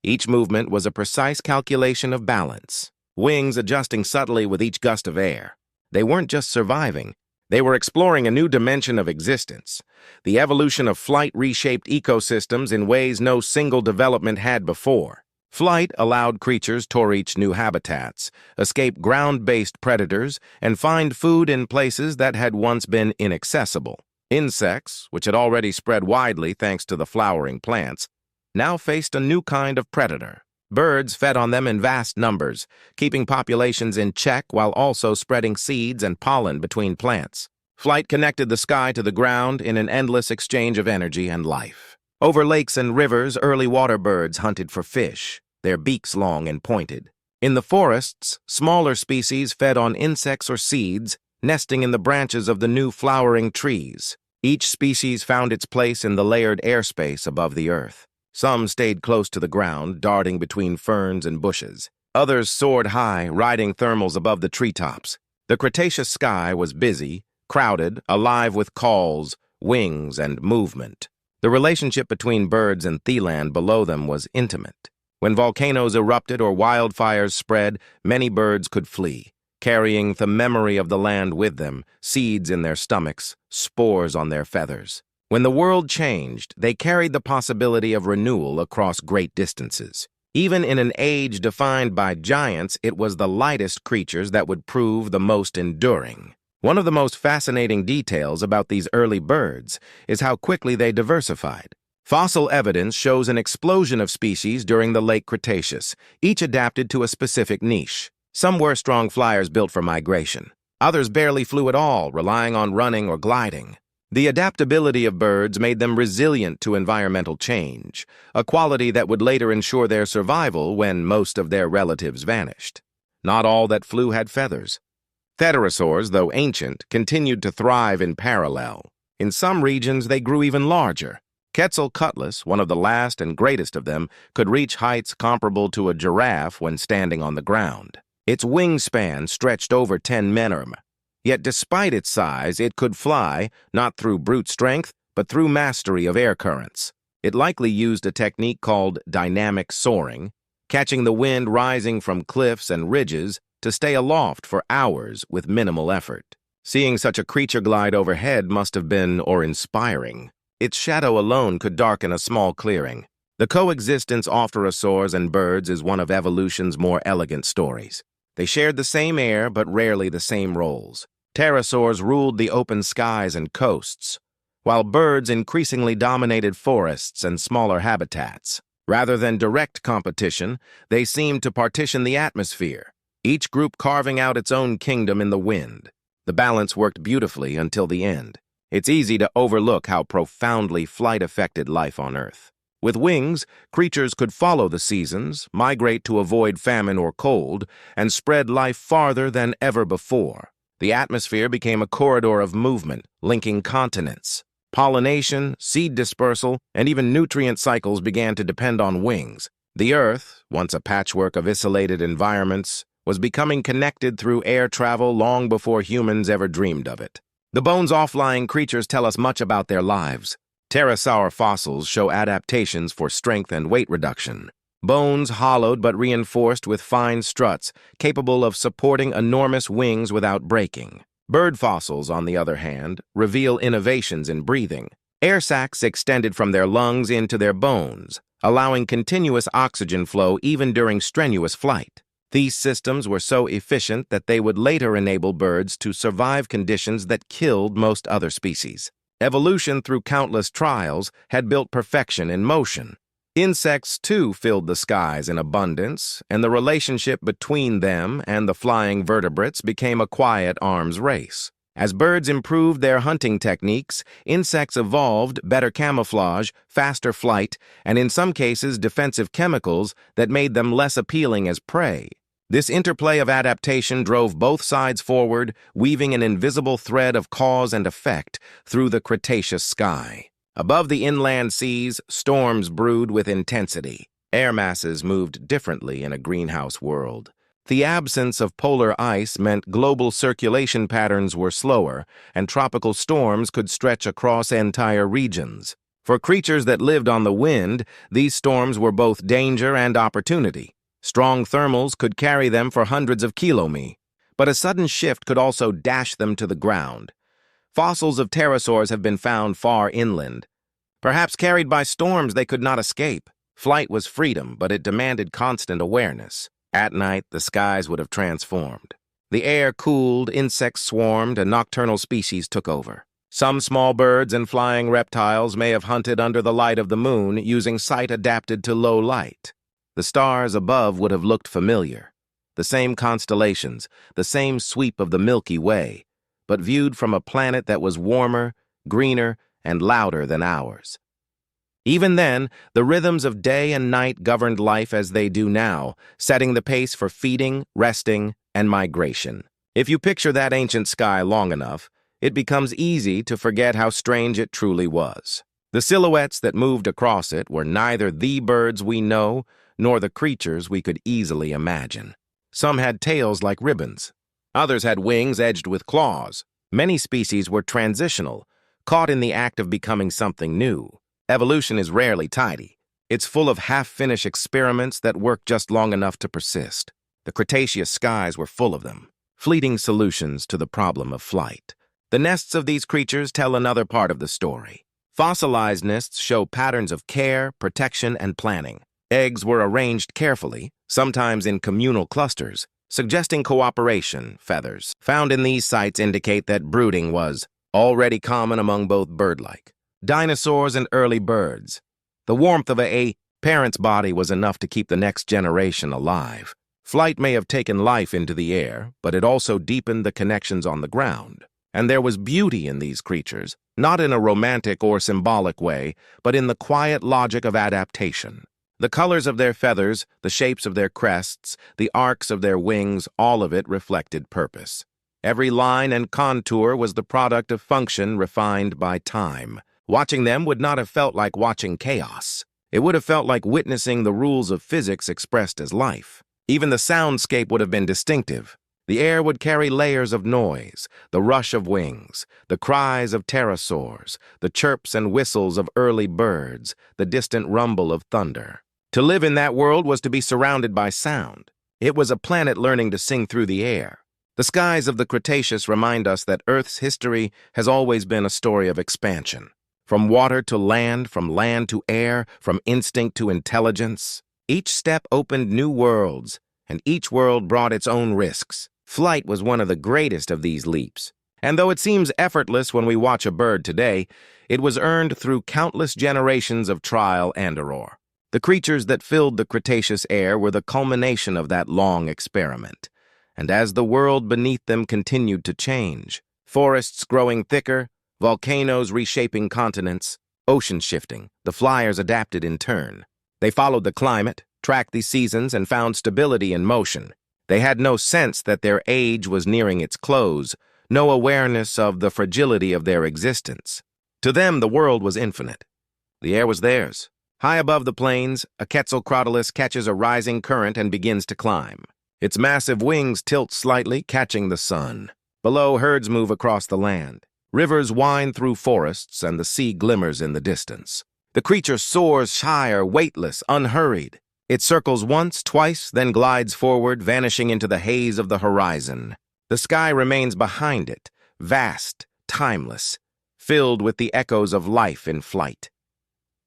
Each movement was a precise calculation of balance, wings adjusting subtly with each gust of air. They weren't just surviving, they were exploring a new dimension of existence. The evolution of flight reshaped ecosystems in ways no single development had before. Flight allowed creatures to reach new habitats, escape ground-based predators, and find food in places that had once been inaccessible. Insects, which had already spread widely thanks to the flowering plants, now faced a new kind of predator. Birds fed on them in vast numbers, keeping populations in check while also spreading seeds and pollen between plants. Flight connected the sky to the ground in an endless exchange of energy and life. Over lakes and rivers, early water birds hunted for fish, their beaks long and pointed. In the forests, smaller species fed on insects or seeds, nesting in the branches of the new flowering trees. Each species found its place in the layered airspace above the earth. Some stayed close to the ground, darting between ferns and bushes. Others soared high, riding thermals above the treetops. The Cretaceous sky was busy, crowded, alive with calls, wings, and movement. The relationship between birds and theland below them was intimate. When volcanoes erupted or wildfires spread, many birds could flee, carrying the memory of the land with them, seeds in their stomachs, spores on their feathers. When the world changed, they carried the possibility of renewal across great distances. Even in an age defined by giants, it was the lightest creatures that would prove the most enduring. One of the most fascinating details about these early birds is how quickly they diversified. Fossil evidence shows an explosion of species during the late Cretaceous, each adapted to a specific niche. Some were strong flyers built for migration. Others barely flew at all, relying on running or gliding. The adaptability of birds made them resilient to environmental change, a quality that would later ensure their survival when most of their relatives vanished. Not all that flew had feathers. Pterosaurs, though ancient, continued to thrive in parallel. In some regions, they grew even larger. Quetzalcoatlus, one of the last and greatest of them, could reach heights comparable to a giraffe when standing on the ground. Its wingspan stretched over 10 meters. Yet despite its size, it could fly, not through brute strength, but through mastery of air currents. It likely used a technique called dynamic soaring, catching the wind rising from cliffs and ridges to stay aloft for hours with minimal effort. Seeing such a creature glide overhead must have been inspiring. Its shadow alone could darken a small clearing. The coexistence of pterosaurs and birds is one of evolution's more elegant stories. They shared the same air, but rarely the same roles. Pterosaurs ruled the open skies and coasts, while birds increasingly dominated forests and smaller habitats. Rather than direct competition, they seemed to partition the atmosphere, each group carving out its own kingdom in the wind. The balance worked beautifully until the end. It's easy to overlook how profoundly flight affected life on Earth. With wings, creatures could follow the seasons, migrate to avoid famine or cold, and spread life farther than ever before. The atmosphere became a corridor of movement, linking continents. Pollination, seed dispersal, and even nutrient cycles began to depend on wings. The Earth, once a patchwork of isolated environments, was becoming connected through air travel long before humans ever dreamed of it. The bones off-lying creatures tell us much about their lives. Pterosaur fossils show adaptations for strength and weight reduction. Bones hollowed but reinforced with fine struts, capable of supporting enormous wings without breaking. Bird fossils, on the other hand, reveal innovations in breathing. Air sacs extended from their lungs into their bones, allowing continuous oxygen flow even during strenuous flight. These systems were so efficient that they would later enable birds to survive conditions that killed most other species. Evolution, through countless trials, had built perfection in motion. Insects, too, filled the skies in abundance, and the relationship between them and the flying vertebrates became a quiet arms race. As birds improved their hunting techniques, insects evolved better camouflage, faster flight, and in some cases defensive chemicals that made them less appealing as prey. This interplay of adaptation drove both sides forward, weaving an invisible thread of cause and effect through the Cretaceous sky. Above the inland seas, storms brewed with intensity. Air masses moved differently in a greenhouse world. The absence of polar ice meant global circulation patterns were slower, and tropical storms could stretch across entire regions. For creatures that lived on the wind, these storms were both danger and opportunity. Strong thermals could carry them for hundreds of kilometers, but a sudden shift could also dash them to the ground. Fossils of pterosaurs have been found far inland. Perhaps carried by storms they could not escape. Flight was freedom, but it demanded constant awareness. At night, the skies would have transformed. The air cooled, insects swarmed, and nocturnal species took over. Some small birds and flying reptiles may have hunted under the light of the moon, using sight adapted to low light. The stars above would have looked familiar. The same constellations, the same sweep of the Milky Way, but viewed from a planet that was warmer, greener, and louder than ours. Even then, the rhythms of day and night governed life as they do now, setting the pace for feeding, resting, and migration. If you picture that ancient sky long enough, it becomes easy to forget how strange it truly was. The silhouettes that moved across it were neither the birds we know nor the creatures we could easily imagine. Some had tails like ribbons. Others had wings edged with claws. Many species were transitional, caught in the act of becoming something new. Evolution is rarely tidy. It's full of half-finished experiments that work just long enough to persist. The Cretaceous skies were full of them, fleeting solutions to the problem of flight. The nests of these creatures tell another part of the story. Fossilized nests show patterns of care, protection, and planning. Eggs were arranged carefully, sometimes in communal clusters, suggesting cooperation. Feathers found in these sites indicate that brooding was already common among both bird-like dinosaurs and early birds. The warmth of a parent's body was enough to keep the next generation alive. Flight may have taken life into the air, but it also deepened the connections on the ground. And there was beauty in these creatures, not in a romantic or symbolic way, but in the quiet logic of adaptation. The colors of their feathers, the shapes of their crests, the arcs of their wings, all of it reflected purpose. Every line and contour was the product of function refined by time. Watching them would not have felt like watching chaos. It would have felt like witnessing the rules of physics expressed as life. Even the soundscape would have been distinctive. The air would carry layers of noise, the rush of wings, the cries of pterosaurs, the chirps and whistles of early birds, the distant rumble of thunder. To live in that world was to be surrounded by sound. It was a planet learning to sing through the air. The skies of the Cretaceous remind us that Earth's history has always been a story of expansion. From water to land, from land to air, from instinct to intelligence. Each step opened new worlds, and each world brought its own risks. Flight was one of the greatest of these leaps. And though it seems effortless when we watch a bird today, it was earned through countless generations of trial and error. The creatures that filled the Cretaceous air were the culmination of that long experiment. And as the world beneath them continued to change, forests growing thicker, volcanoes reshaping continents, oceans shifting, the flyers adapted in turn. They followed the climate, tracked the seasons, and found stability in motion. They had no sense that their age was nearing its close, no awareness of the fragility of their existence. To them, the world was infinite. The air was theirs. High above the plains, a Quetzalcoatlus catches a rising current and begins to climb. Its massive wings tilt slightly, catching the sun. Below, herds move across the land. Rivers wind through forests, and the sea glimmers in the distance. The creature soars higher, weightless, unhurried. It circles once, twice, then glides forward, vanishing into the haze of the horizon. The sky remains behind it, vast, timeless, filled with the echoes of life in flight.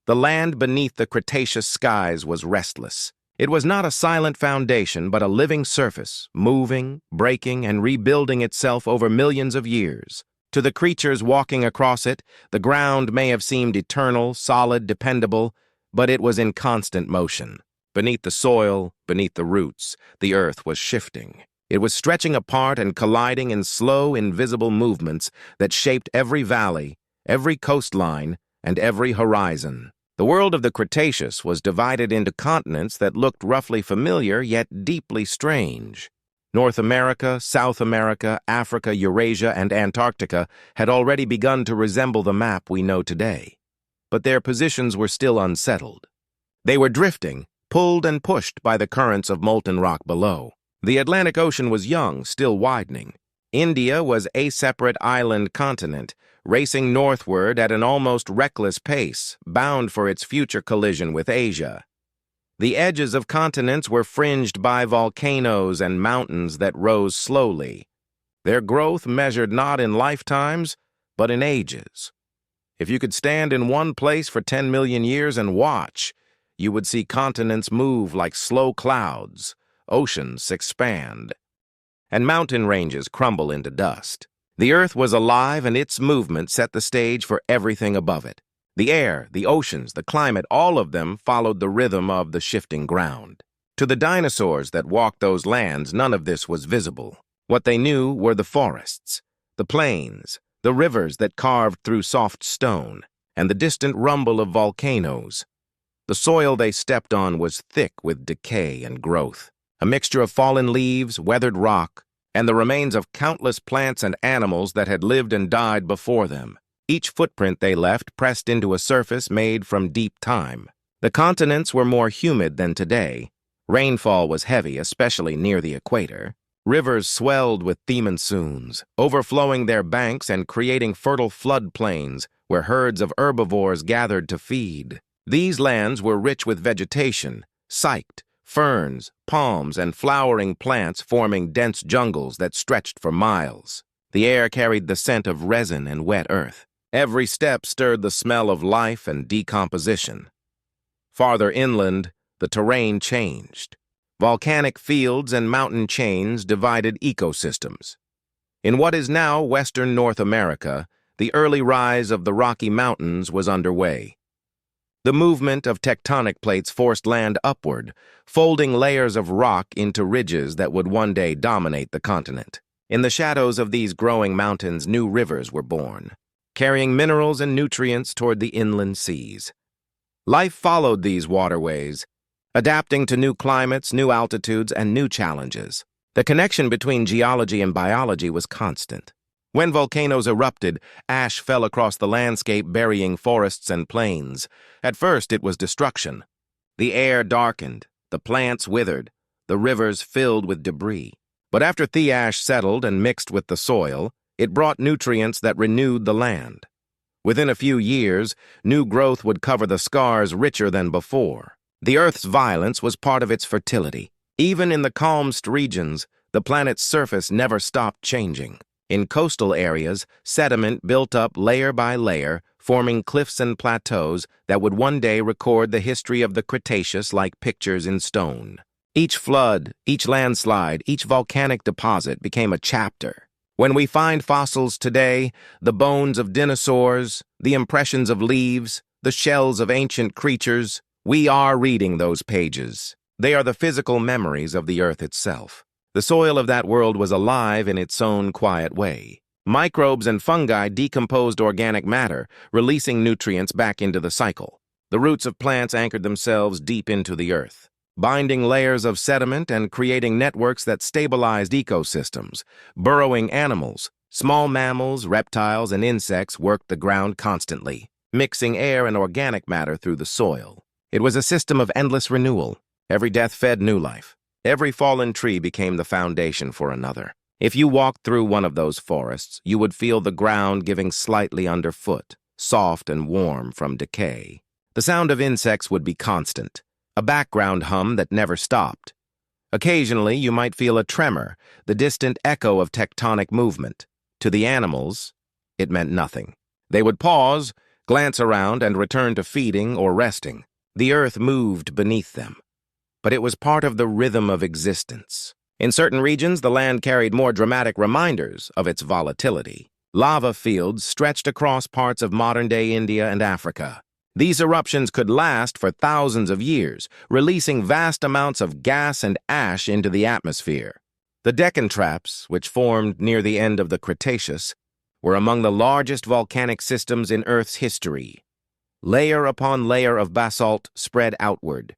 The land beneath the Cretaceous skies was restless. It was not a silent foundation, but a living surface, moving, breaking, and rebuilding itself over millions of years. To the creatures walking across it, the ground may have seemed eternal, solid, dependable, but it was in constant motion. Beneath the soil, beneath the roots, the earth was shifting. It was stretching apart and colliding in slow, invisible movements that shaped every valley, every coastline, and every horizon. The world of the Cretaceous was divided into continents that looked roughly familiar yet deeply strange. North America, South America, Africa, Eurasia, and Antarctica had already begun to resemble the map we know today. But their positions were still unsettled. They were drifting, pulled and pushed by the currents of molten rock below. The Atlantic Ocean was young, still widening. India was a separate island continent, racing northward at an almost reckless pace, bound for its future collision with Asia. The edges of continents were fringed by volcanoes and mountains that rose slowly, their growth measured not in lifetimes, but in ages. If you could stand in one place for 10 million years and watch, you would see continents move like slow clouds, oceans expand, and mountain ranges crumble into dust. The Earth was alive, and its movement set the stage for everything above it. The air, the oceans, the climate, all of them followed the rhythm of the shifting ground. To the dinosaurs that walked those lands, none of this was visible. What they knew were the forests, the plains, the rivers that carved through soft stone, and the distant rumble of volcanoes. The soil they stepped on was thick with decay and growth, a mixture of fallen leaves, weathered rock, and the remains of countless plants and animals that had lived and died before them. Each footprint they left pressed into a surface made from deep time. The continents were more humid than today. Rainfall was heavy, especially near the equator. Rivers swelled with monsoons, overflowing their banks and creating fertile floodplains where herds of herbivores gathered to feed. These lands were rich with vegetation, cycad, ferns, palms, and flowering plants forming dense jungles that stretched for miles. The air carried the scent of resin and wet earth. Every step stirred the smell of life and decomposition. Farther inland, the terrain changed. Volcanic fields and mountain chains divided ecosystems. In what is now western North America, the early rise of the Rocky Mountains was underway. The movement of tectonic plates forced land upward, folding layers of rock into ridges that would one day dominate the continent. In the shadows of these growing mountains, new rivers were born, carrying minerals and nutrients toward the inland seas. Life followed these waterways, adapting to new climates, new altitudes, and new challenges. The connection between geology and biology was constant. When volcanoes erupted, ash fell across the landscape, burying forests and plains. At first, it was destruction. The air darkened, the plants withered, the rivers filled with debris. But after the ash settled and mixed with the soil, it brought nutrients that renewed the land. Within a few years, new growth would cover the scars richer than before. The Earth's violence was part of its fertility. Even in the calmest regions, the planet's surface never stopped changing. In coastal areas, sediment built up layer by layer, forming cliffs and plateaus that would one day record the history of the Cretaceous like pictures in stone. Each flood, each landslide, each volcanic deposit became a chapter. When we find fossils today, the bones of dinosaurs, the impressions of leaves, the shells of ancient creatures, we are reading those pages. They are the physical memories of the Earth itself. The soil of that world was alive in its own quiet way. Microbes and fungi decomposed organic matter, releasing nutrients back into the cycle. The roots of plants anchored themselves deep into the earth, binding layers of sediment and creating networks that stabilized ecosystems. Burrowing animals, small mammals, reptiles, and insects worked the ground constantly, mixing air and organic matter through the soil. It was a system of endless renewal. Every death fed new life. Every fallen tree became the foundation for another. If you walked through one of those forests, you would feel the ground giving slightly underfoot, soft and warm from decay. The sound of insects would be constant, a background hum that never stopped. Occasionally, you might feel a tremor, the distant echo of tectonic movement. To the animals, it meant nothing. They would pause, glance around, and return to feeding or resting. The earth moved beneath them. But it was part of the rhythm of existence. In certain regions, the land carried more dramatic reminders of its volatility. Lava fields stretched across parts of modern-day India and Africa. These eruptions could last for thousands of years, releasing vast amounts of gas and ash into the atmosphere. The Deccan Traps, which formed near the end of the Cretaceous, were among the largest volcanic systems in Earth's history. Layer upon layer of basalt spread outward,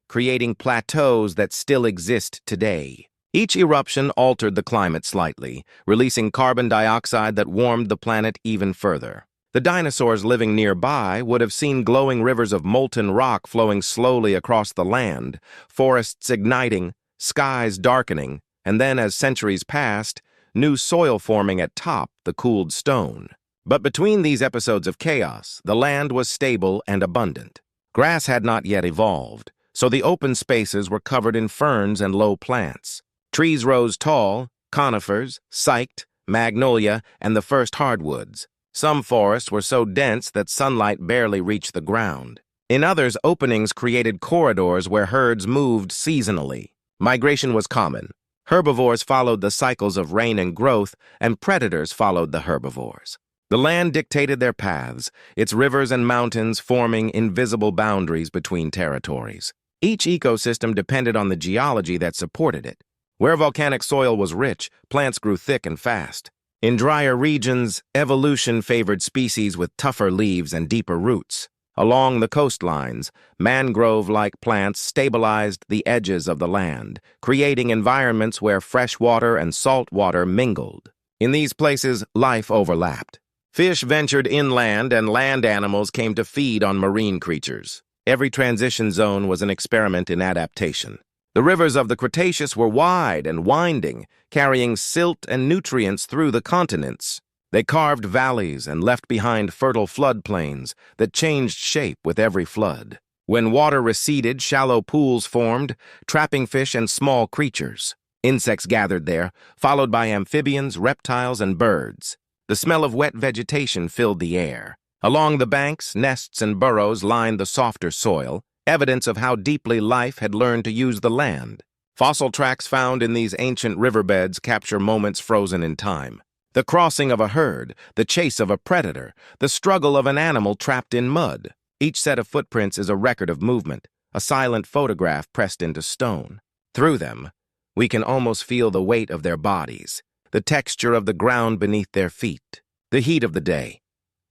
creating plateaus that still exist today. Each eruption altered the climate slightly, releasing carbon dioxide that warmed the planet even further. The dinosaurs living nearby would have seen glowing rivers of molten rock flowing slowly across the land, forests igniting, skies darkening, and then, as centuries passed, new soil forming atop the cooled stone. But between these episodes of chaos, the land was stable and abundant. Grass had not yet evolved, so the open spaces were covered in ferns and low plants. Trees rose tall, conifers, cycad, magnolia, and the first hardwoods. Some forests were so dense that sunlight barely reached the ground. In others, openings created corridors where herds moved seasonally. Migration was common. Herbivores followed the cycles of rain and growth, and predators followed the herbivores. The land dictated their paths, its rivers and mountains forming invisible boundaries between territories. Each ecosystem depended on the geology that supported it. Where volcanic soil was rich, plants grew thick and fast. In drier regions, evolution favored species with tougher leaves and deeper roots. Along the coastlines, mangrove-like plants stabilized the edges of the land, creating environments where fresh water and salt water mingled. In these places, life overlapped. Fish ventured inland and land animals came to feed on marine creatures. Every transition zone was an experiment in adaptation. The rivers of the Cretaceous were wide and winding, carrying silt and nutrients through the continents. They carved valleys and left behind fertile floodplains that changed shape with every flood. When water receded, shallow pools formed, trapping fish and small creatures. Insects gathered there, followed by amphibians, reptiles, and birds. The smell of wet vegetation filled the air. Along the banks, nests and burrows lined the softer soil, evidence of how deeply life had learned to use the land. Fossil tracks found in these ancient riverbeds capture moments frozen in time. The crossing of a herd, the chase of a predator, the struggle of an animal trapped in mud. Each set of footprints is a record of movement, a silent photograph pressed into stone. Through them, we can almost feel the weight of their bodies, the texture of the ground beneath their feet, the heat of the day.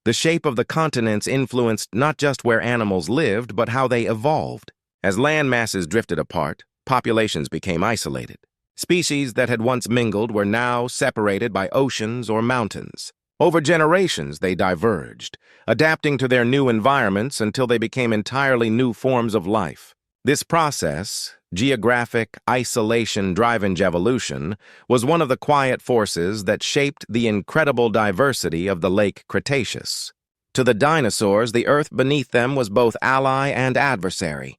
The shape of the continents influenced not just where animals lived, but how they evolved. As land masses drifted apart, populations became isolated. Species that had once mingled were now separated by oceans or mountains. Over generations, they diverged, adapting to their new environments until they became entirely new forms of life. This process, geographic isolation-driven evolution, was one of the quiet forces that shaped the incredible diversity of the late Cretaceous. To the dinosaurs, the earth beneath them was both ally and adversary.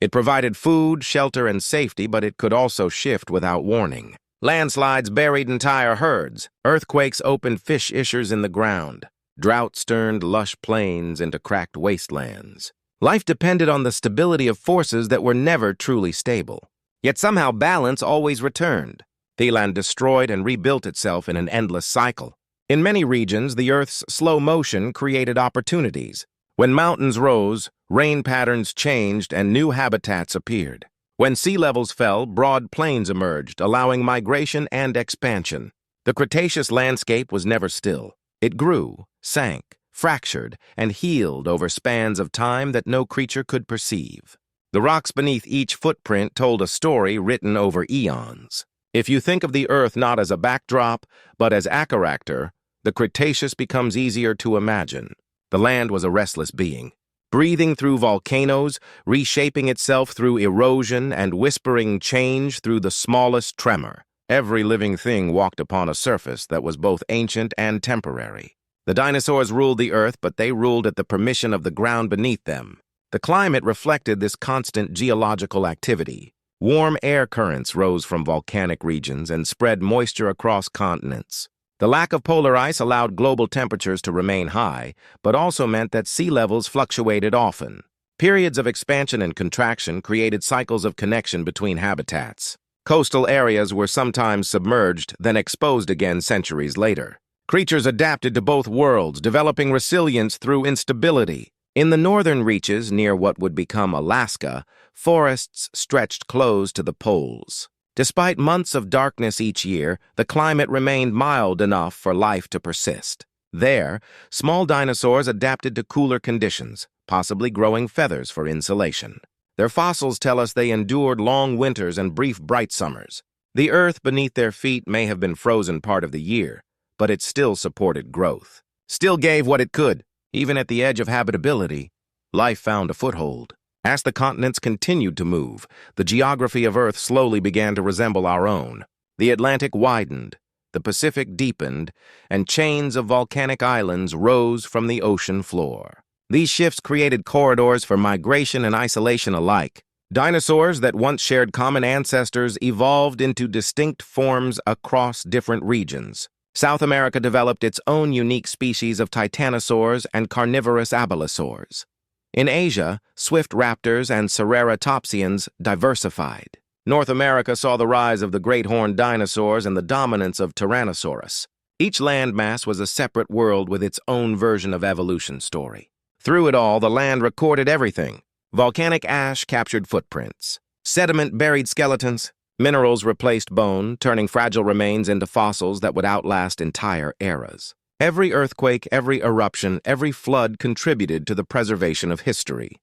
It provided food, shelter, and safety, but it could also shift without warning. Landslides buried entire herds. Earthquakes opened fish fissures in the ground. Droughts turned lush plains into cracked wastelands. Life depended on the stability of forces that were never truly stable. Yet somehow balance always returned. The land destroyed and rebuilt itself in an endless cycle. In many regions, the Earth's slow motion created opportunities. When mountains rose, rain patterns changed and new habitats appeared. When sea levels fell, broad plains emerged, allowing migration and expansion. The Cretaceous landscape was never still. It grew, sank, fractured, and healed over spans of time that no creature could perceive. The rocks beneath each footprint told a story written over eons. If you think of the Earth not as a backdrop, but as a character, the Cretaceous becomes easier to imagine. The land was a restless being, breathing through volcanoes, reshaping itself through erosion, and whispering change through the smallest tremor. Every living thing walked upon a surface that was both ancient and temporary. The dinosaurs ruled the earth, but they ruled at the permission of the ground beneath them. The climate reflected this constant geological activity. Warm air currents rose from volcanic regions and spread moisture across continents. The lack of polar ice allowed global temperatures to remain high, but also meant that sea levels fluctuated often. Periods of expansion and contraction created cycles of connection between habitats. Coastal areas were sometimes submerged, then exposed again centuries later. Creatures adapted to both worlds, developing resilience through instability. In the northern reaches, near what would become Alaska, forests stretched close to the poles. Despite months of darkness each year, the climate remained mild enough for life to persist. There, small dinosaurs adapted to cooler conditions, possibly growing feathers for insulation. Their fossils tell us they endured long winters and brief bright summers. The earth beneath their feet may have been frozen part of the year, but it still supported growth. Still gave what it could. Even at the edge of habitability, life found a foothold. As the continents continued to move, the geography of Earth slowly began to resemble our own. The Atlantic widened, the Pacific deepened, and chains of volcanic islands rose from the ocean floor. These shifts created corridors for migration and isolation alike. Dinosaurs that once shared common ancestors evolved into distinct forms across different regions. South America developed its own unique species of titanosaurs and carnivorous abelisaurs. In Asia, swift raptors and ceratopsians diversified. North America saw the rise of the great horned dinosaurs and the dominance of Tyrannosaurus. Each landmass was a separate world with its own version of evolution story. Through it all, the land recorded everything. Volcanic ash captured footprints. Sediment buried skeletons. Minerals replaced bone, turning fragile remains into fossils that would outlast entire eras. Every earthquake, every eruption, every flood contributed to the preservation of history.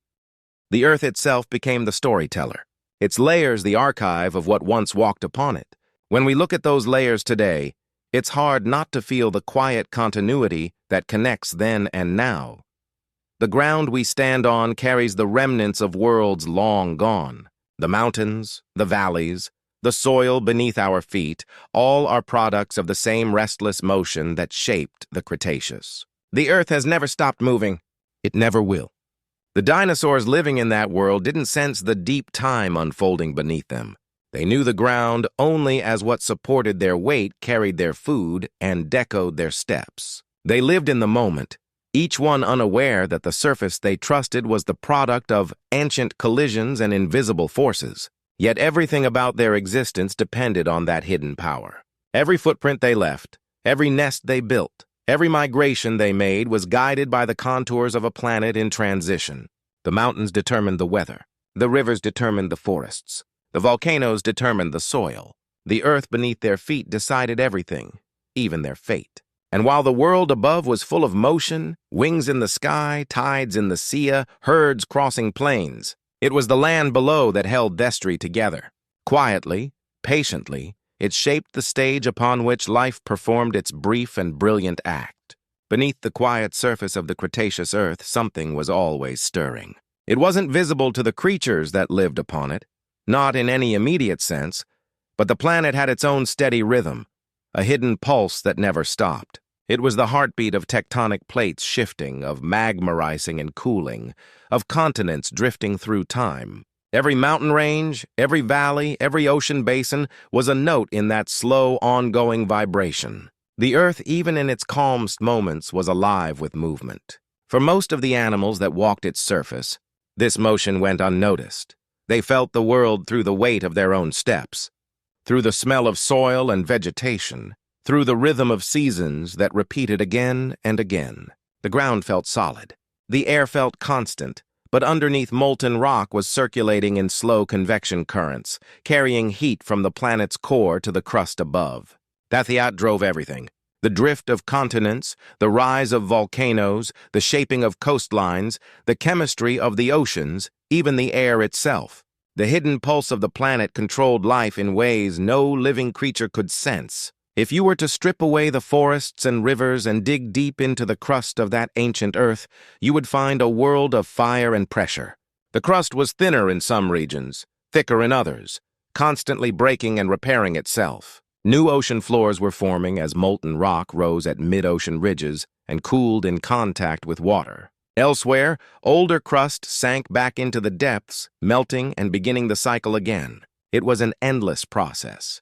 The Earth itself became the storyteller. Its layers the archive of what once walked upon it. When we look at those layers today, it's hard not to feel the quiet continuity that connects then and now. The ground we stand on carries the remnants of worlds long gone. The mountains, the valleys, the soil beneath our feet, all are products of the same restless motion that shaped the Cretaceous. The Earth has never stopped moving. It never will. The dinosaurs living in that world didn't sense the deep time unfolding beneath them. They knew the ground only as what supported their weight, carried their food, and decoed their steps. They lived in the moment, each one unaware that the surface they trusted was the product of ancient collisions and invisible forces. Yet everything about their existence depended on that hidden power. Every footprint they left, every nest they built, every migration they made was guided by the contours of a planet in transition. The mountains determined the weather. The rivers determined the forests. The volcanoes determined the soil. The earth beneath their feet decided everything, even their fate. And while the world above was full of motion, wings in the sky, tides in the sea, herds crossing plains, it was the land below that held destry together. Quietly, patiently, it shaped the stage upon which life performed its brief and brilliant act. Beneath the quiet surface of the Cretaceous Earth, something was always stirring. It wasn't visible to the creatures that lived upon it, not in any immediate sense, but the planet had its own steady rhythm, a hidden pulse that never stopped. It was the heartbeat of tectonic plates shifting, of magma rising and cooling, of continents drifting through time. Every mountain range, every valley, every ocean basin was a note in that slow, ongoing vibration. The Earth, even in its calmest moments, was alive with movement. For most of the animals that walked its surface, this motion went unnoticed. They felt the world through the weight of their own steps, through the smell of soil and vegetation, through the rhythm of seasons that repeated again and again. The ground felt solid. The air felt constant, but underneath molten rock was circulating in slow convection currents, carrying heat from the planet's core to the crust above. That drove everything. The drift of continents, the rise of volcanoes, the shaping of coastlines, the chemistry of the oceans, even the air itself. The hidden pulse of the planet controlled life in ways no living creature could sense. If you were to strip away the forests and rivers and dig deep into the crust of that ancient Earth, you would find a world of fire and pressure. The crust was thinner in some regions, thicker in others, constantly breaking and repairing itself. New ocean floors were forming as molten rock rose at mid-ocean ridges and cooled in contact with water. Elsewhere, older crust sank back into the depths, melting and beginning the cycle again. It was an endless process,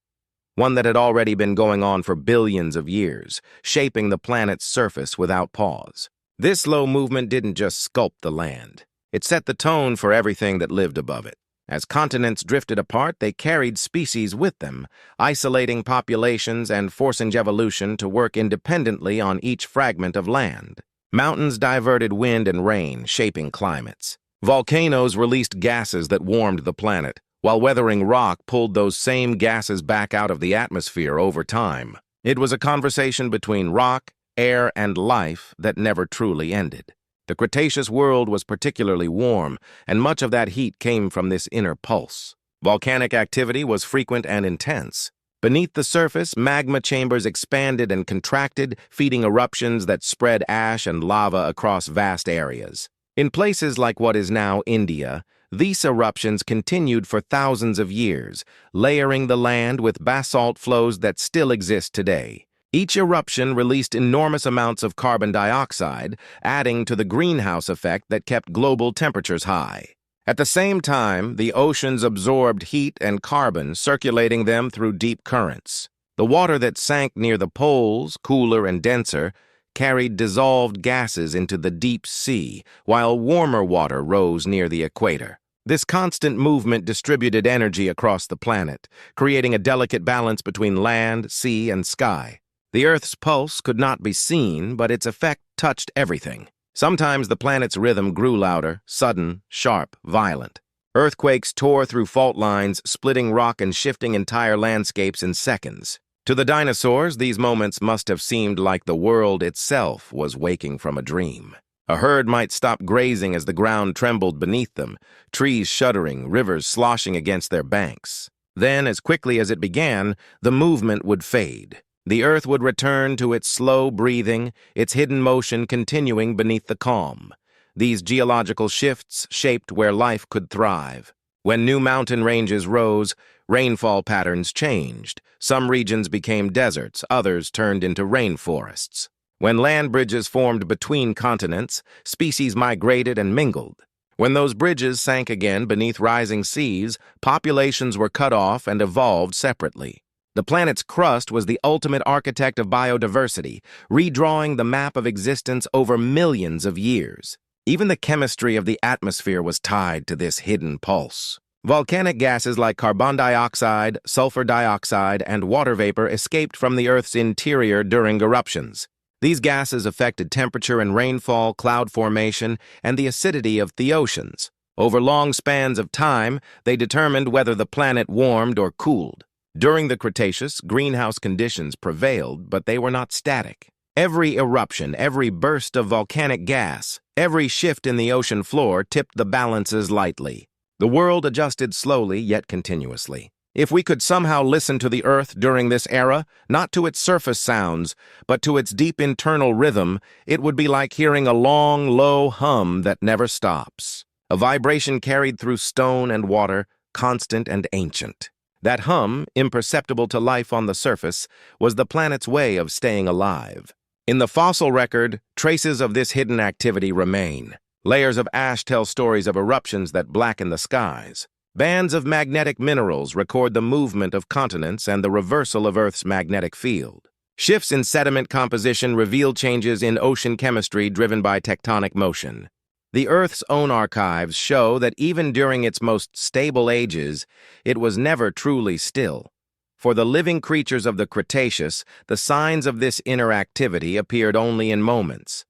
one that had already been going on for billions of years, shaping the planet's surface without pause. This slow movement didn't just sculpt the land. It set the tone for everything that lived above it. As continents drifted apart, they carried species with them, isolating populations and forcing evolution to work independently on each fragment of land. Mountains diverted wind and rain, shaping climates. Volcanoes released gases that warmed the planet, while weathering rock pulled those same gases back out of the atmosphere over time. It was a conversation between rock, air, and life that never truly ended. The Cretaceous world was particularly warm, and much of that heat came from this inner pulse. Volcanic activity was frequent and intense. Beneath the surface, magma chambers expanded and contracted, feeding eruptions that spread ash and lava across vast areas. In places like what is now India, These eruptions continued for thousands of years, layering the land with basalt flows that still exist today. Each eruption released enormous amounts of carbon dioxide, adding to the greenhouse effect that kept global temperatures high. At the same time, the oceans absorbed heat and carbon, circulating them through deep currents. The water that sank near the poles, cooler and denser, carried dissolved gases into the deep sea, while warmer water rose near the equator. This constant movement distributed energy across the planet, creating a delicate balance between land, sea, and sky. The Earth's pulse could not be seen, but its effect touched everything. Sometimes the planet's rhythm grew louder, sudden, sharp, violent. Earthquakes tore through fault lines, splitting rock and shifting entire landscapes in seconds. To the dinosaurs, these moments must have seemed like the world itself was waking from a dream. A herd might stop grazing as the ground trembled beneath them, trees shuddering, rivers sloshing against their banks. Then, as quickly as it began, the movement would fade. The Earth would return to its slow breathing, its hidden motion continuing beneath the calm. These geological shifts shaped where life could thrive. When new mountain ranges rose, rainfall patterns changed. Some regions became deserts, others turned into rainforests. When land bridges formed between continents, species migrated and mingled. When those bridges sank again beneath rising seas, populations were cut off and evolved separately. The planet's crust was the ultimate architect of biodiversity, redrawing the map of existence over millions of years. Even the chemistry of the atmosphere was tied to this hidden pulse. Volcanic gases like carbon dioxide, sulfur dioxide, and water vapor escaped from the Earth's interior during eruptions. These gases affected temperature and rainfall, cloud formation, and the acidity of the oceans. Over long spans of time, they determined whether the planet warmed or cooled. During the Cretaceous, greenhouse conditions prevailed, but they were not static. Every eruption, every burst of volcanic gas, every shift in the ocean floor tipped the balances lightly. The world adjusted slowly yet continuously. If we could somehow listen to the Earth during this era, not to its surface sounds, but to its deep internal rhythm, it would be like hearing a long, low hum that never stops. A vibration carried through stone and water, constant and ancient. That hum, imperceptible to life on the surface, was the planet's way of staying alive. In the fossil record, traces of this hidden activity remain. Layers of ash tell stories of eruptions that blacken the skies. Bands of magnetic minerals record the movement of continents and the reversal of Earth's magnetic field. Shifts in sediment composition reveal changes in ocean chemistry driven by tectonic motion. The Earth's own archives show that even during its most stable ages, it was never truly still. For the living creatures of the Cretaceous, the signs of this interactivity appeared only in moments.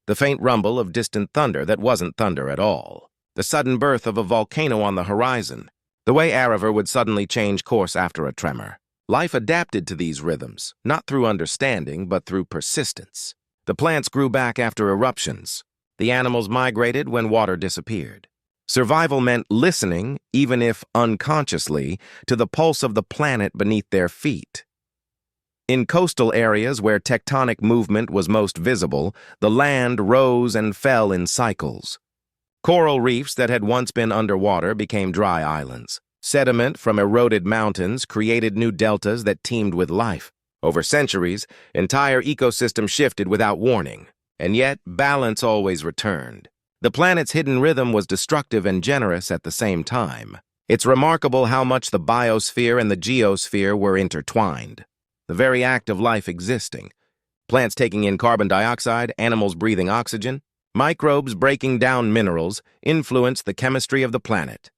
The faint rumble of distant thunder that wasn't thunder at all. The sudden birth of a volcano on the horizon. The way a river would suddenly change course after a tremor. Life adapted to these rhythms, not through understanding, but through persistence. The plants grew back after eruptions. The animals migrated when water disappeared. Survival meant listening, even if unconsciously, to the pulse of the planet beneath their feet. In coastal areas where tectonic movement was most visible, the land rose and fell in cycles. Coral reefs that had once been underwater became dry islands. Sediment from eroded mountains created new deltas that teemed with life. Over centuries, entire ecosystems shifted without warning. And yet, balance always returned. The planet's hidden rhythm was destructive and generous at the same time. It's remarkable how much the biosphere and the geosphere were intertwined. The very act of life existing. Plants taking in carbon dioxide, animals breathing oxygen, microbes breaking down minerals influenced the chemistry of the planet.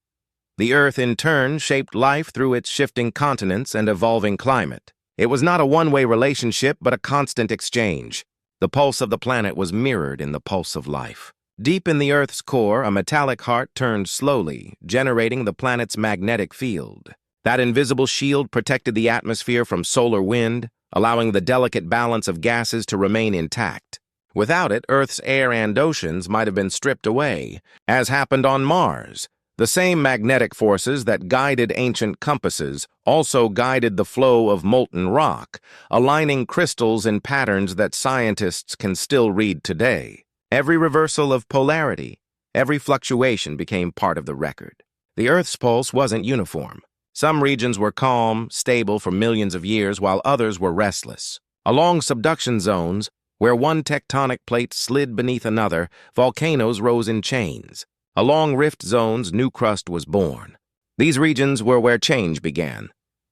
The Earth, in turn, shaped life through its shifting continents and evolving climate. It was not a one-way relationship, but a constant exchange. The pulse of the planet was mirrored in the pulse of life. Deep in the Earth's core, a metallic heart turned slowly, generating the planet's magnetic field. That invisible shield protected the atmosphere from solar wind, allowing the delicate balance of gases to remain intact. Without it, Earth's air and oceans might have been stripped away, as happened on Mars. The same magnetic forces that guided ancient compasses also guided the flow of molten rock, aligning crystals in patterns that scientists can still read today. Every reversal of polarity, Every fluctuation became part of the record. The Earth's pulse wasn't uniform. Some regions were calm, stable for millions of years, while others were restless. Along subduction zones, where one tectonic plate slid beneath another, volcanoes rose in chains. Along rift zones, new crust was born. These regions were where change began,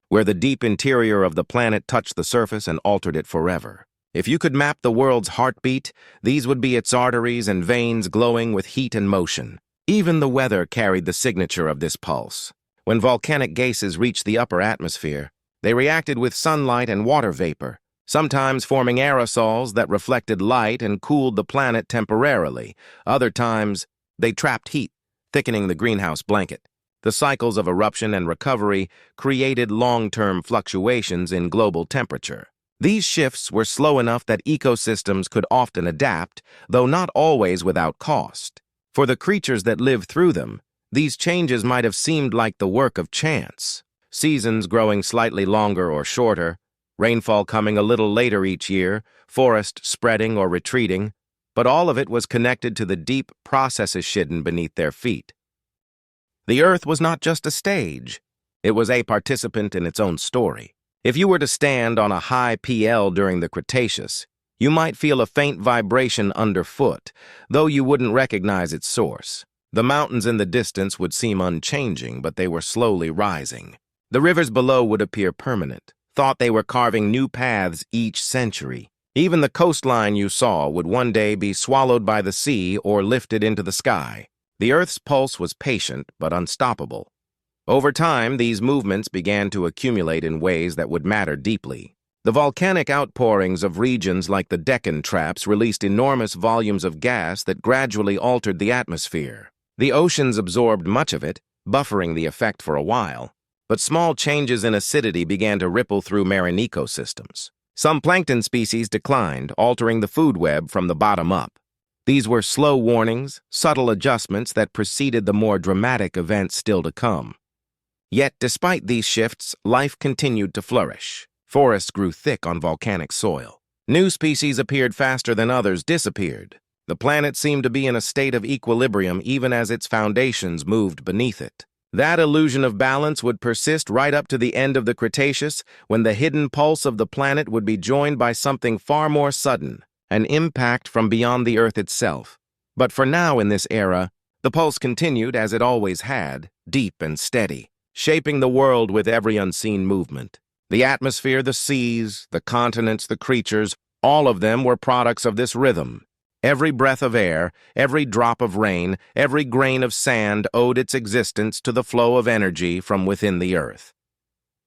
where the deep interior of the planet touched the surface and altered it forever. If you could map the world's heartbeat, these would be its arteries and veins glowing with heat and motion. Even the weather carried the signature of this pulse. When volcanic gases reached the upper atmosphere, they reacted with sunlight and water vapor, sometimes forming aerosols that reflected light and cooled the planet temporarily. Other times, they trapped heat, thickening the greenhouse blanket. The cycles of eruption and recovery created long-term fluctuations in global temperature. These shifts were slow enough that ecosystems could often adapt, though not always without cost. For the creatures that lived through them, these changes might have seemed like the work of chance. Seasons growing slightly longer or shorter, rainfall coming a little later each year, forest spreading or retreating, but all of it was connected to the deep processes hidden beneath their feet. The Earth was not just a stage. It was a participant in its own story. If you were to stand on a high PL during the Cretaceous, you might feel a faint vibration underfoot, though you wouldn't recognize its source. The mountains in the distance would seem unchanging, but they were slowly rising. The rivers below would appear permanent, thought they were carving new paths each century. Even the coastline you saw would one day be swallowed by the sea or lifted into the sky. The Earth's pulse was patient but unstoppable. Over time, these movements began to accumulate in ways that would matter deeply. The volcanic outpourings of regions like the Deccan Traps released enormous volumes of gas that gradually altered the atmosphere. The oceans absorbed much of it, buffering the effect for a while, but small changes in acidity began to ripple through marine ecosystems. Some plankton species declined, altering the food web from the bottom up. These were slow warnings, subtle adjustments that preceded the more dramatic events still to come. Yet, despite these shifts, life continued to flourish. Forests grew thick on volcanic soil. New species appeared faster than others disappeared. The planet seemed to be in a state of equilibrium even as its foundations moved beneath it. That illusion of balance would persist right up to the end of the Cretaceous, when the hidden pulse of the planet would be joined by something far more sudden, an impact from beyond the Earth itself. But for now in this era, the pulse continued as it always had, deep and steady, shaping the world with every unseen movement. The atmosphere, the seas, the continents, the creatures, all of them were products of this rhythm. Every breath of air, every drop of rain, every grain of sand owed its existence to the flow of energy from within the Earth.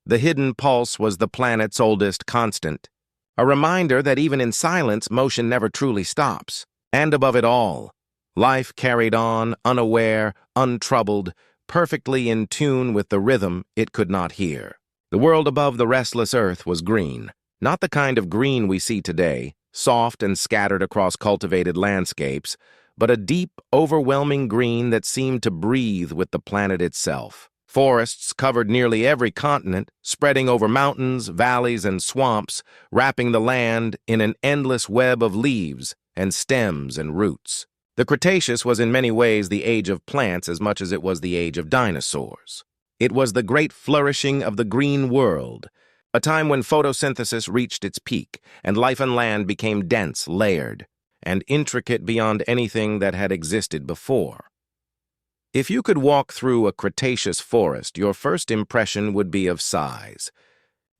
The hidden pulse was the planet's oldest constant, a reminder that even in silence, motion never truly stops. And above it all, life carried on, unaware, untroubled, perfectly in tune with the rhythm it could not hear. The world above the restless Earth was green, not the kind of green we see today, soft and scattered across cultivated landscapes, but a deep, overwhelming green that seemed to breathe with the planet itself. Forests covered nearly every continent, spreading over mountains, valleys, and swamps, wrapping the land in an endless web of leaves and stems and roots. The Cretaceous was in many ways the age of plants as much as it was the age of dinosaurs. It was the great flourishing of the green world, a time when photosynthesis reached its peak and life on land became dense, layered, and intricate beyond anything that had existed before. If you could walk through a Cretaceous forest, your first impression would be of size.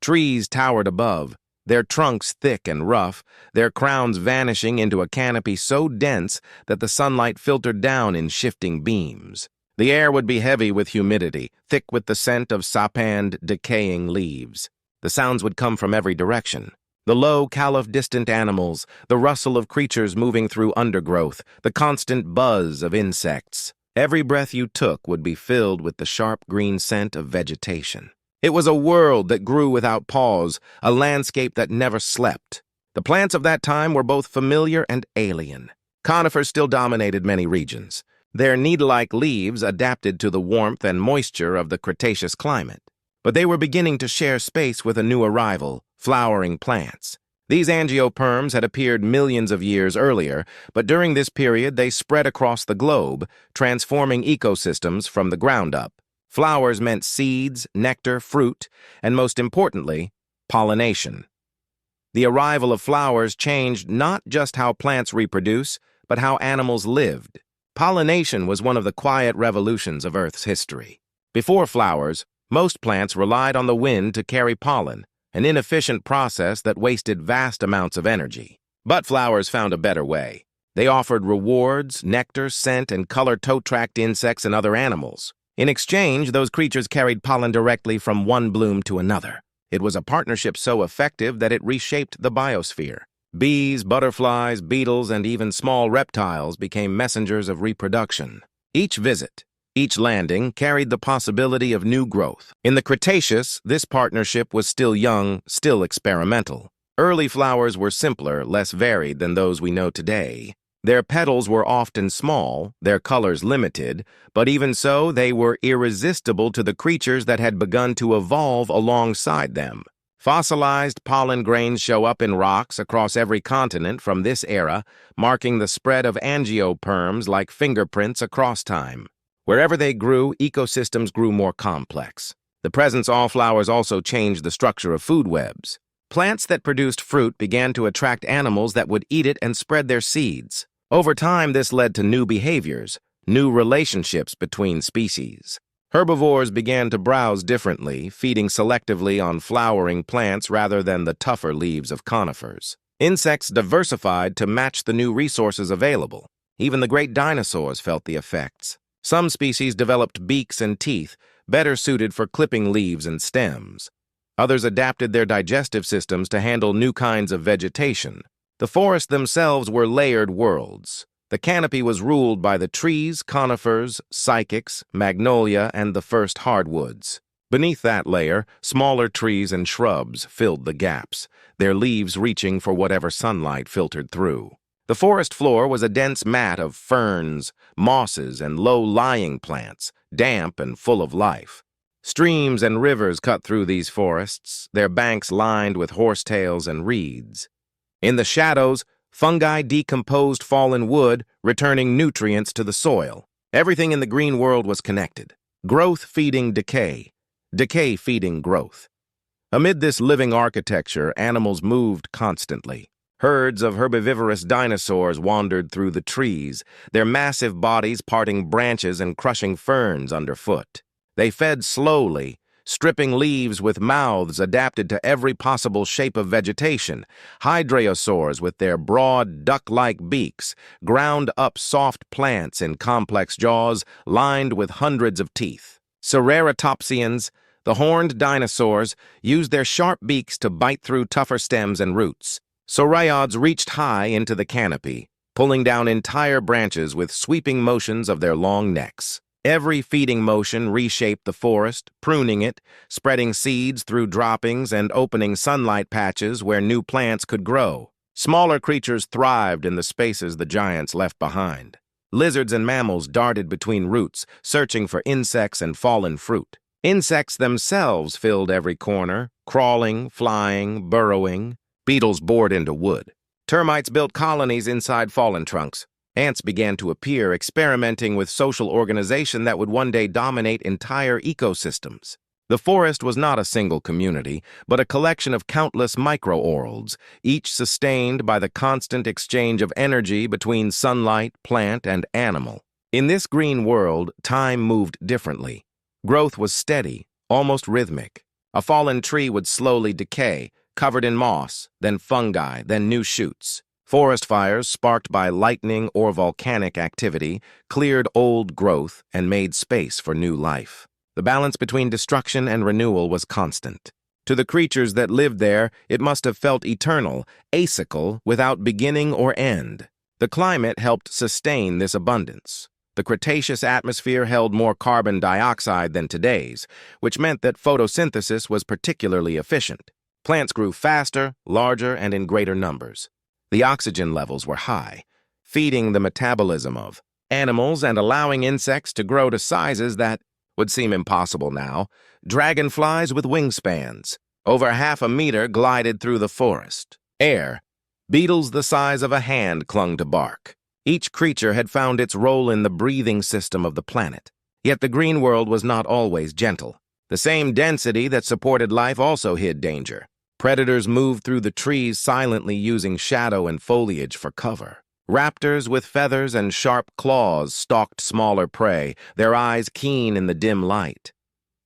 Trees towered above, their trunks thick and rough, their crowns vanishing into a canopy so dense that the sunlight filtered down in shifting beams. The air would be heavy with humidity, thick with the scent of sapanned, decaying leaves. The sounds would come from every direction. The low call of distant animals, the rustle of creatures moving through undergrowth, the constant buzz of insects. Every breath you took would be filled with the sharp green scent of vegetation. It was a world that grew without pause, a landscape that never slept. The plants of that time were both familiar and alien. Conifers still dominated many regions. Their needle-like leaves adapted to the warmth and moisture of the Cretaceous climate. But they were beginning to share space with a new arrival, flowering plants. These angioperms had appeared millions of years earlier, but during this period they spread across the globe, transforming ecosystems from the ground up. Flowers meant seeds, nectar, fruit, and most importantly, pollination. The arrival of flowers changed not just how plants reproduce, but how animals lived. Pollination was one of the quiet revolutions of Earth's history. Before flowers, most plants relied on the wind to carry pollen, an inefficient process that wasted vast amounts of energy. But flowers found a better way. They offered rewards, nectar, scent, and color to attract insects and other animals. In exchange, those creatures carried pollen directly from one bloom to another. It was a partnership so effective that it reshaped the biosphere. Bees, butterflies, beetles, and even small reptiles became messengers of reproduction. Each visit, each landing carried the possibility of new growth. In the Cretaceous, this partnership was still young, still experimental. Early flowers were simpler, less varied than those we know today. Their petals were often small, their colors limited, but even so, they were irresistible to the creatures that had begun to evolve alongside them. Fossilized pollen grains show up in rocks across every continent from this era, marking the spread of angioperms like fingerprints across time. Wherever they grew, ecosystems grew more complex. The presence of flowers also changed the structure of food webs. Plants that produced fruit began to attract animals that would eat it and spread their seeds. Over time, this led to new behaviors, new relationships between species. Herbivores began to browse differently, feeding selectively on flowering plants rather than the tougher leaves of conifers. Insects diversified to match the new resources available. Even the great dinosaurs felt the effects. Some species developed beaks and teeth, better suited for clipping leaves and stems. Others adapted their digestive systems to handle new kinds of vegetation. The forests themselves were layered worlds. The canopy was ruled by the trees, conifers, cycads, magnolia, and the first hardwoods. Beneath that layer, smaller trees and shrubs filled the gaps, their leaves reaching for whatever sunlight filtered through. The forest floor was a dense mat of ferns, mosses, and low-lying plants, damp and full of life. Streams and rivers cut through these forests, their banks lined with horsetails and reeds. In the shadows, fungi decomposed fallen wood, returning nutrients to the soil. Everything in the green world was connected. Growth feeding decay, decay feeding growth. Amid this living architecture, animals moved constantly. Herds of herbivorous dinosaurs wandered through the trees, their massive bodies parting branches and crushing ferns underfoot. They fed slowly, stripping leaves with mouths adapted to every possible shape of vegetation. Hydraosaurs, with their broad, duck-like beaks, ground up soft plants in complex jaws lined with hundreds of teeth. Cereratopsians, the horned dinosaurs, used their sharp beaks to bite through tougher stems and roots. Saurians reached high into the canopy, pulling down entire branches with sweeping motions of their long necks. Every feeding motion reshaped the forest, pruning it, spreading seeds through droppings and opening sunlight patches where new plants could grow. Smaller creatures thrived in the spaces the giants left behind. Lizards and mammals darted between roots, searching for insects and fallen fruit. Insects themselves filled every corner, crawling, flying, burrowing. Beetles bored into wood. Termites built colonies inside fallen trunks. Ants began to appear, experimenting with social organization that would one day dominate entire ecosystems. The forest was not a single community, but a collection of countless microworlds, each sustained by the constant exchange of energy between sunlight, plant, and animal. In this green world, time moved differently. Growth was steady, almost rhythmic. A fallen tree would slowly decay, covered in moss, then fungi, then new shoots. Forest fires, sparked by lightning or volcanic activity, cleared old growth and made space for new life. The balance between destruction and renewal was constant. To the creatures that lived there, it must have felt eternal, acyclical, without beginning or end. The climate helped sustain this abundance. The Cretaceous atmosphere held more carbon dioxide than today's, which meant that photosynthesis was particularly efficient. Plants grew faster, larger, and in greater numbers. The oxygen levels were high, feeding the metabolism of animals and allowing insects to grow to sizes that would seem impossible now. Dragonflies with wingspans, over 1/2 meter, glided through the forest. Air. Beetles the size of a hand clung to bark. Each creature had found its role in the breathing system of the planet. Yet the green world was not always gentle. The same density that supported life also hid danger. Predators moved through the trees silently using shadow and foliage for cover. Raptors with feathers and sharp claws stalked smaller prey, their eyes keen in the dim light.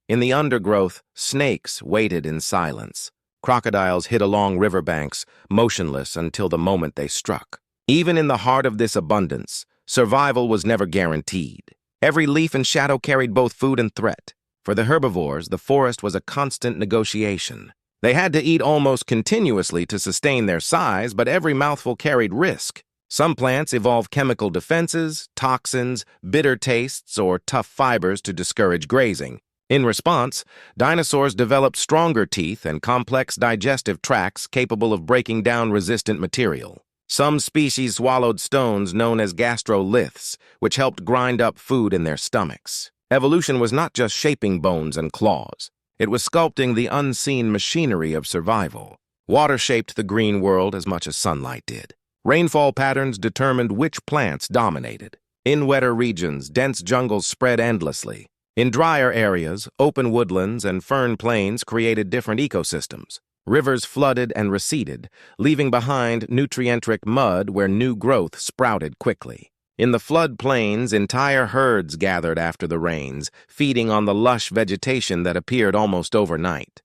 In the undergrowth, snakes waited in silence. Crocodiles hid along riverbanks, motionless until the moment they struck. Even in the heart of this abundance, survival was never guaranteed. Every leaf and shadow carried both food and threat. For the herbivores, the forest was a constant negotiation. They had to eat almost continuously to sustain their size, but every mouthful carried risk. Some plants evolved chemical defenses, toxins, bitter tastes, or tough fibers to discourage grazing. In response, dinosaurs developed stronger teeth and complex digestive tracts capable of breaking down resistant material. Some species swallowed stones known as gastroliths, which helped grind up food in their stomachs. Evolution was not just shaping bones and claws. It was sculpting the unseen machinery of survival. Water shaped the green world as much as sunlight did. Rainfall patterns determined which plants dominated. In wetter regions, dense jungles spread endlessly. In drier areas, open woodlands and fern plains created different ecosystems. Rivers flooded and receded, leaving behind nutrient-rich mud where new growth sprouted quickly. In the flood plains, entire herds gathered after the rains, feeding on the lush vegetation that appeared almost overnight.